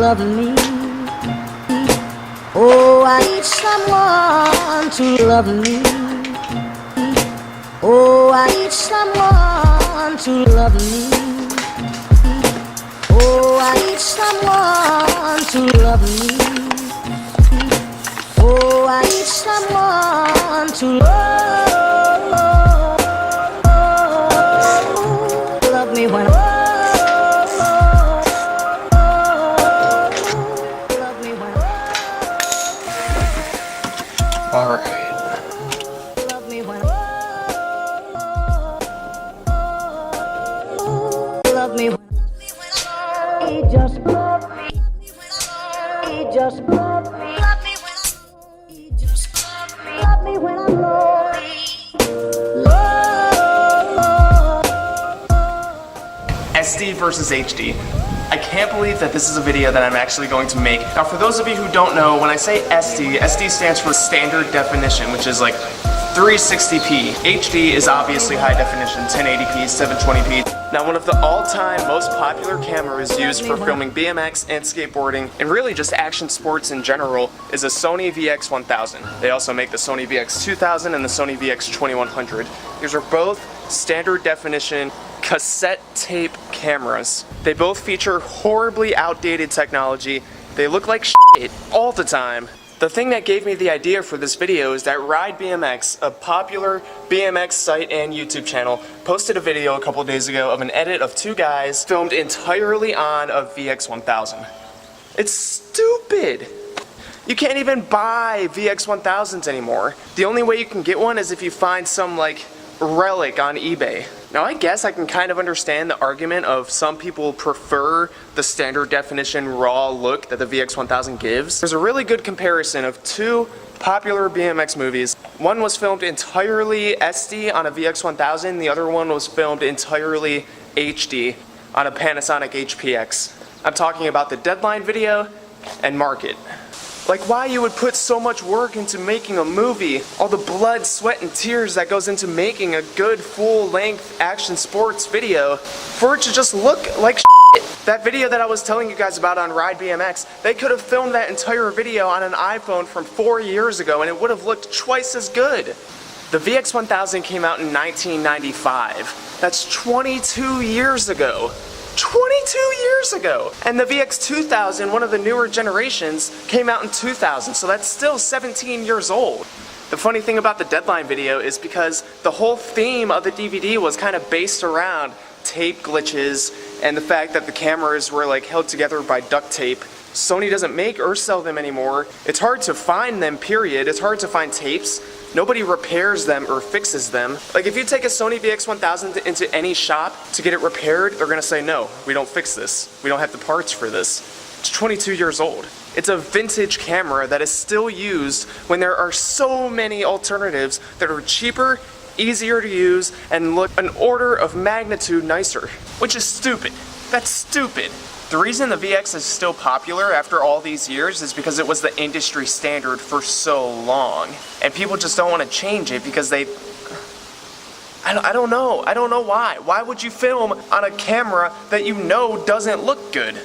love me. Oh, I need someone to love me. Oh, I need someone to love me. Oh, I need someone to love me. Oh, I need someone to love me when love me when love me when he just love me. He just love me. Love me when he just love me. Love me when I'm lonely. SD versus HD. I can't believe that this is a video that I'm actually going to make. Now for those of you who don't know, when I say SD, SD stands for standard definition, which is like 360p. HD is obviously high definition, 1080p, 720p. Now one of the all-time most popular cameras used for filming BMX and skateboarding, and really just action sports in general, is a Sony VX1000. They also make the Sony VX2000 and the Sony VX2100. These are both standard definition cassette tape cameras. They both feature horribly outdated technology. They look like shit all the time. The thing that gave me the idea for this video is that Ride BMX, a popular BMX site and YouTube channel, posted a video a couple days ago of an edit of two guys filmed entirely on a VX1000. It's stupid! You can't even buy VX1000s anymore. The only way you can get one is if you find some like relic on eBay. Now I guess I can kind of understand the argument of some people prefer the standard definition raw look that the VX1000 gives. There's a really good comparison of two popular BMX movies. One was filmed entirely SD on a VX1000, the other one was filmed entirely HD on a Panasonic HPX. I'm talking about the Deadline video and Market. Like why you would put so much work into making a movie, all the blood, sweat, and tears that goes into making a good full-length action sports video for it to just look like shit. That video that I was telling you guys about on Ride BMX, they could have filmed that entire video on an iPhone from 4 years ago and it would have looked twice as good. The VX1000 came out in 1995. That's 22 years ago. 22 years ago! And the VX2000, one of the newer generations, came out in 2000, so that's still 17 years old. The funny thing about the Deadline video is because the whole theme of the DVD was kind of based around tape glitches and the fact that the cameras were like held together by duct tape. Sony doesn't make or sell them anymore. It's hard to find them, period. It's hard to find tapes. Nobody repairs them or fixes them. Like if you take a Sony VX1000 into any shop to get it repaired, they're gonna say, no, we don't fix this. We don't have the parts for this. It's 22 years old. It's a vintage camera that is still used when there are so many alternatives that are cheaper, easier to use, and look an order of magnitude nicer. Which is stupid. That's stupid. The reason the VX is still popular after all these years is because it was the industry standard for so long. And people just don't want to change it because they... I don't know. I don't know why. Why would you film on a camera that you know doesn't look good?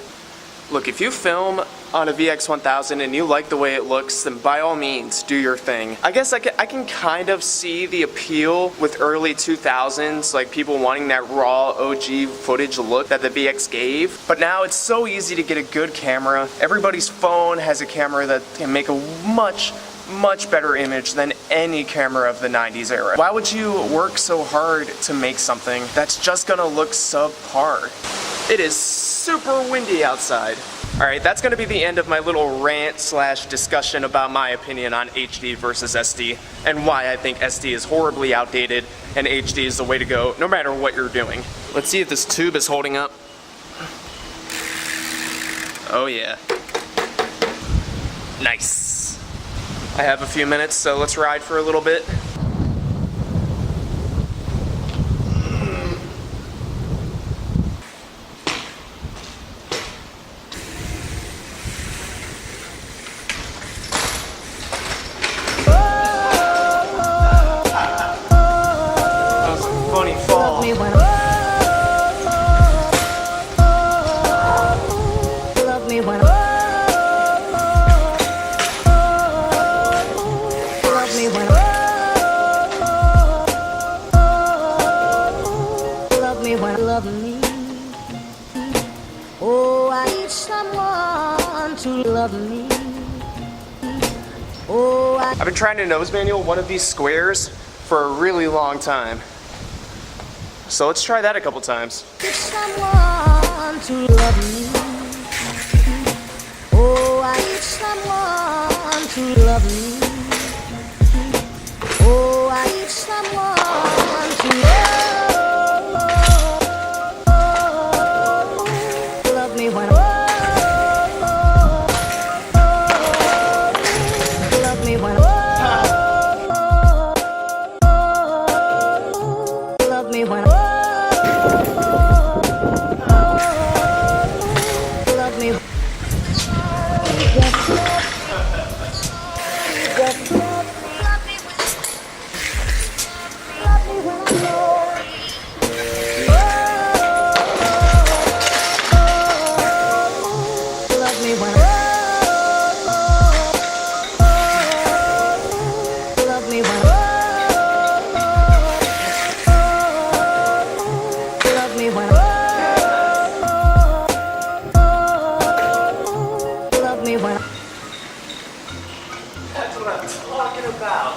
Look, if you film on a VX1000 and you like the way it looks, then by all means, do your thing. I guess I can kind of see the appeal with early 2000s, like people wanting that raw OG footage look that the VX gave. But now it's so easy to get a good camera. Everybody's phone has a camera that can make a much better image than any camera of the 90s era. Why would you work so hard to make something that's just gonna look subpar? It is super windy outside. Alright, that's gonna be the end of my little rant slash discussion about my opinion on HD versus SD and why I think SD is horribly outdated and HD is the way to go no matter what you're doing. Let's see if this tube is holding up. Oh yeah. Nice. I have a few minutes, so let's ride for a little bit. Love me when need someone to love me. Oh, I've been trying to nose manual one of these squares for a really long time. So let's try that a couple times. need someone to love me. Oh, I need someone to love me. Oh, I need someone to love me when love me when love me when love me. That's what I'm talking about.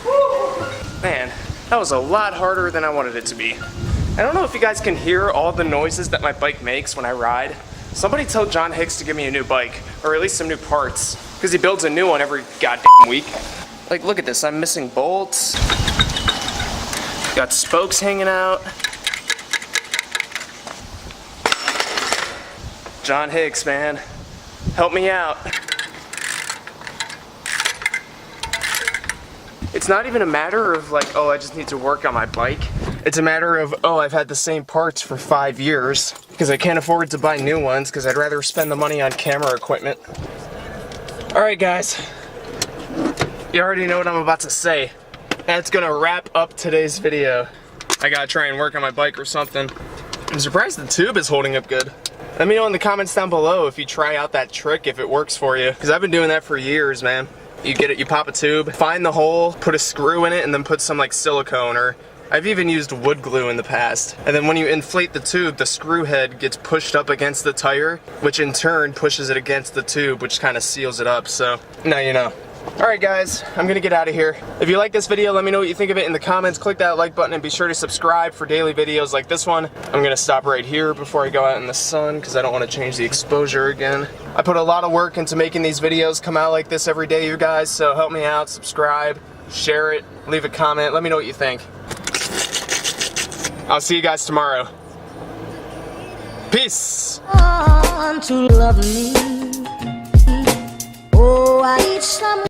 Woo! Man, that was a lot harder than I wanted it to be. I don't know if you guys can hear all the noises that my bike makes when I ride. Somebody tell John Hicks to give me a new bike, or at least some new parts, because he builds a new one every goddamn week. Like, look at this, I'm missing bolts. Got spokes hanging out. John Hicks, man, help me out. It's not even a matter of like, oh, I just need to work on my bike. It's a matter of, oh, I've had the same parts for 5 years because I can't afford to buy new ones because I'd rather spend the money on camera equipment. All right, guys. You already know what I'm about to say. That's gonna wrap up today's video. I gotta try and work on my bike or something. I'm surprised the tube is holding up good. Let me know in the comments down below if you try out that trick, if it works for you. Because I've been doing that for years, man. You get it, you pop a tube, find the hole, put a screw in it, and then put some like silicone, or I've even used wood glue in the past. And then when you inflate the tube, the screw head gets pushed up against the tire, which in turn pushes it against the tube, which kind of seals it up. So now you know. Alright guys, I'm gonna get out of here. If you like this video, let me know what you think of it in the comments. Click that like button and be sure to subscribe for daily videos like this one. I'm gonna stop right here before I go out in the sun because I don't want to change the exposure again. I put a lot of work into making these videos come out like this every day, you guys, so help me out, subscribe, share it, leave a comment, let me know what you think. I'll see you guys tomorrow. Peace! to love me. Oh, I need some